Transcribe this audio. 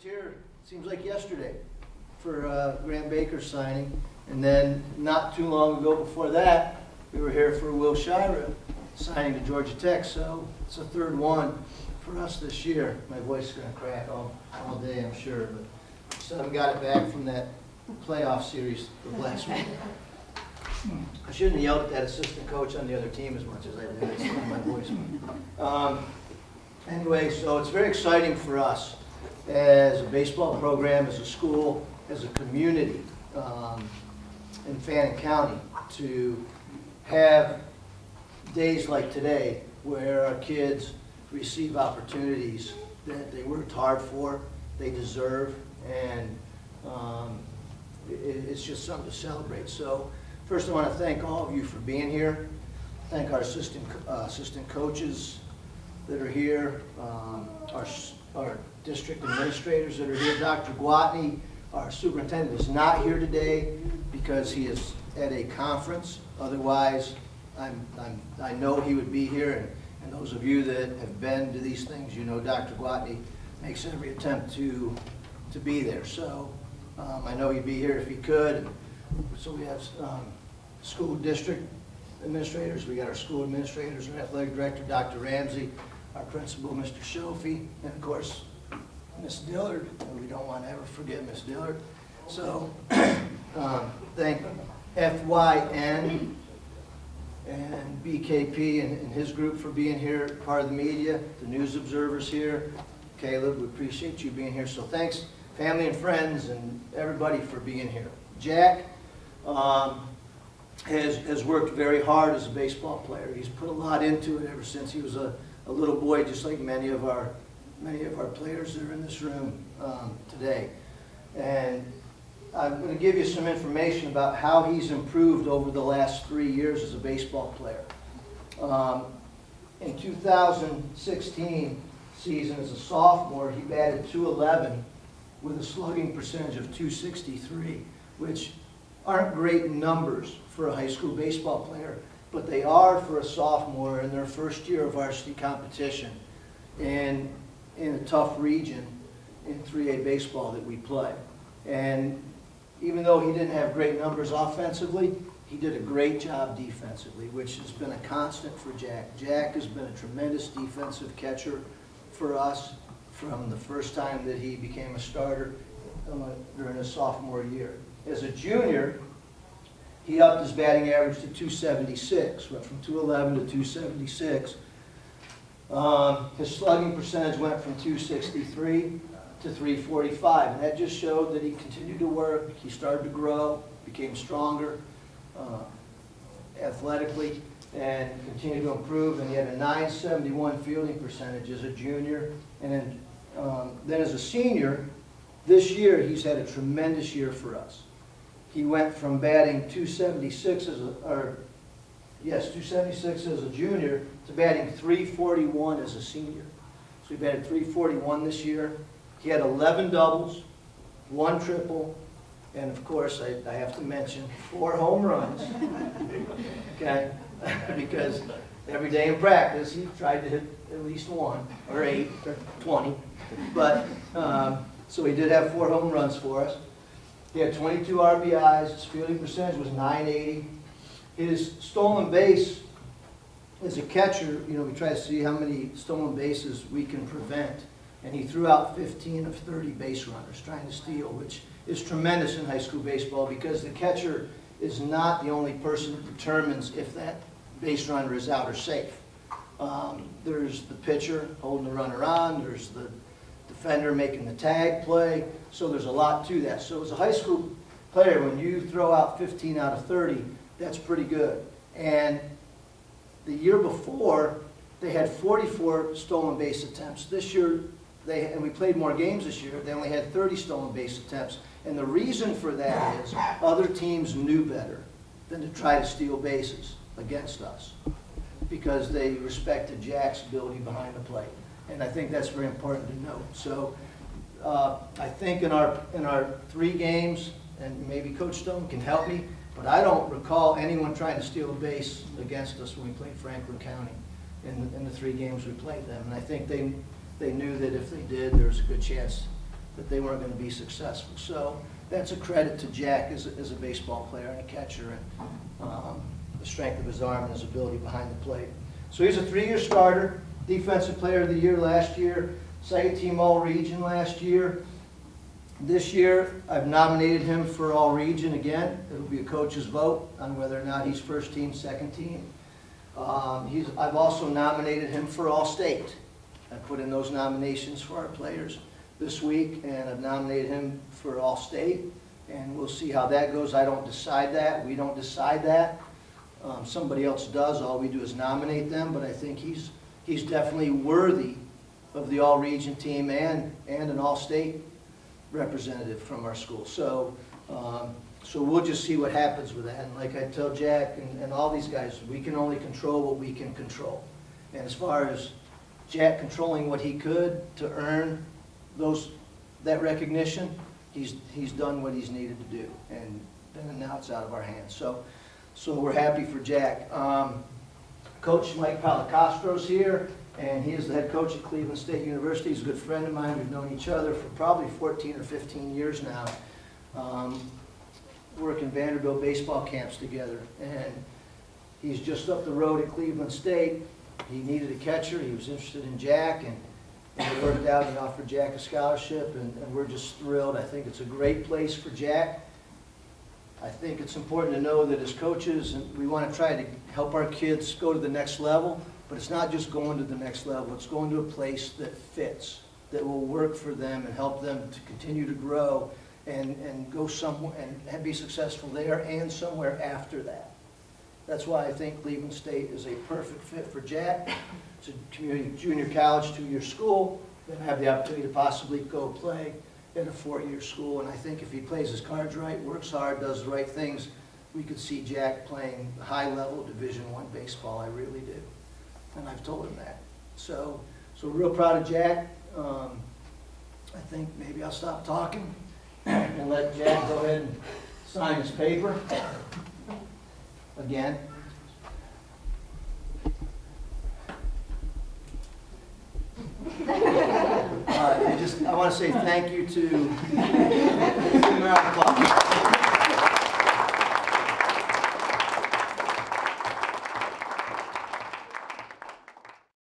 just here, seems like yesterday, for Graham Baker's signing. And then not too long ago before that, we were here for Will Shira signing to Georgia Tech. So it's a third one for us this year. My voice is going to crack all day, I'm sure. But still haven't got it back from that playoff series of last week. I shouldn't have yelled at that assistant coach on the other team as much as I did. It's my voice. Anyway, so it's very exciting for us as a baseball program, as a school, as a community in Fannin County to have days like today where our kids receive opportunities that they worked hard for, they deserve, and it's just something to celebrate. So first I want to thank all of you for being here. Thank our assistant coaches that are here, our district administrators that are here. Dr. Gwatney, our superintendent, is not here today because he is at a conference. Otherwise, I know he would be here, and those of you that have been to these things, you know Dr. Gwatney makes every attempt to be there. So I know he'd be here if he could. So we have school district administrators. We got our school administrators, our athletic director, Dr. Ramsey, our principal, Mr. Shofi, and of course, Miss Dillard. We don't want to ever forget Miss Dillard. So thank FYN and BKP and his group for being here, part of the media, the news observers here. Caleb, we appreciate you being here. So thanks, family and friends and everybody for being here. Jack has worked very hard as a baseball player. He's put a lot into it ever since he was a little boy, just like many of our players that are in this room today. And I'm going to give you some information about how he's improved over the last 3 years as a baseball player. In 2016 season as a sophomore, he batted .211 with a slugging percentage of .263, which aren't great numbers for a high school baseball player, but they are for a sophomore in their first year of varsity competition in a tough region in 3A baseball that we play. And even though he didn't have great numbers offensively, he did a great job defensively, which has been a constant for Jack. Jack has been a tremendous defensive catcher for us from the first time that he became a starter during his sophomore year. As a junior, he upped his batting average to .276, went from .211 to .276. His slugging percentage went from .263 to .345, and that just showed that he continued to work, he started to grow, became stronger athletically, and continued to improve, and he had a .971 fielding percentage as a junior. And then as a senior, this year he's had a tremendous year for us. He went from batting .276 as a junior to batting .341 as a senior. So he batted .341 this year. He had 11 doubles, 1 triple, and of course I have to mention 4 home runs. Okay, because every day in practice he tried to hit at least 1 or 8 or 20. But so he did have 4 home runs for us. He had 22 RBIs. His fielding percentage was .980. His stolen base as a catcher, you know, we try to see how many stolen bases we can prevent. And he threw out 15 of 30 base runners trying to steal, which is tremendous in high school baseball because the catcher is not the only person that determines if that base runner is out or safe. There's the pitcher holding the runner on. There's the defender making the tag play. So there's a lot to that. So as a high school player, when you throw out 15 out of 30, that's pretty good. And the year before, they had 44 stolen base attempts. This year, and we played more games this year, they only had 30 stolen base attempts. And the reason for that is other teams knew better than to try to steal bases against us because they respected Jack's ability behind the plate. And I think that's very important to note. So I think in our 3 games, and maybe Coach Stone can help me, but I don't recall anyone trying to steal a base against us when we played Franklin County in the 3 games we played them. And I think they knew that if they did, there was a good chance that they weren't going to be successful. So that's a credit to Jack as a baseball player and a catcher, and the strength of his arm and his ability behind the plate. So he's a 3-year starter, Defensive Player of the Year last year, second team All-Region last year. This year, I've nominated him for All-Region again. It'll be a coach's vote on whether or not he's first team, second team. I've also nominated him for All-State. I put in those nominations for our players this week, and I've nominated him for All-State, and we'll see how that goes. I don't decide that. We don't decide that. Somebody else does. All we do is nominate them, but I think he's definitely worthy of the All-Region team and an All-State representative from our school. So we'll just see what happens with that. And like I tell Jack and all these guys, we can only control what we can control. And as far as Jack controlling what he could to earn that recognition, he's done what he's needed to do, and now it's out of our hands. So we're happy for Jack. Coach Mike Policastro's here, and he is the head coach at Cleveland State University. He's a good friend of mine. We've known each other for probably 14 or 15 years now. Working Vanderbilt baseball camps together, and he's just up the road at Cleveland State. He needed a catcher. He was interested in Jack, and it worked out. He offered Jack a scholarship, and we're just thrilled. I think it's a great place for Jack. I think it's important to know that as coaches, we want to try to help our kids go to the next level, but it's not just going to the next level. It's going to a place that fits, that will work for them and help them to continue to grow and go somewhere and be successful there and somewhere after that. That's why I think Cleveland State is a perfect fit for Jack. It's a community junior college, 2-year school. Then have the opportunity to possibly go play in a 4-year school. And I think if he plays his cards right, works hard, does the right things, we could see Jack playing high-level Division I baseball. I really do. And I've told him that. So real proud of Jack. I think maybe I'll stop talking and let Jack go ahead and sign his paper again. I want to say thank you to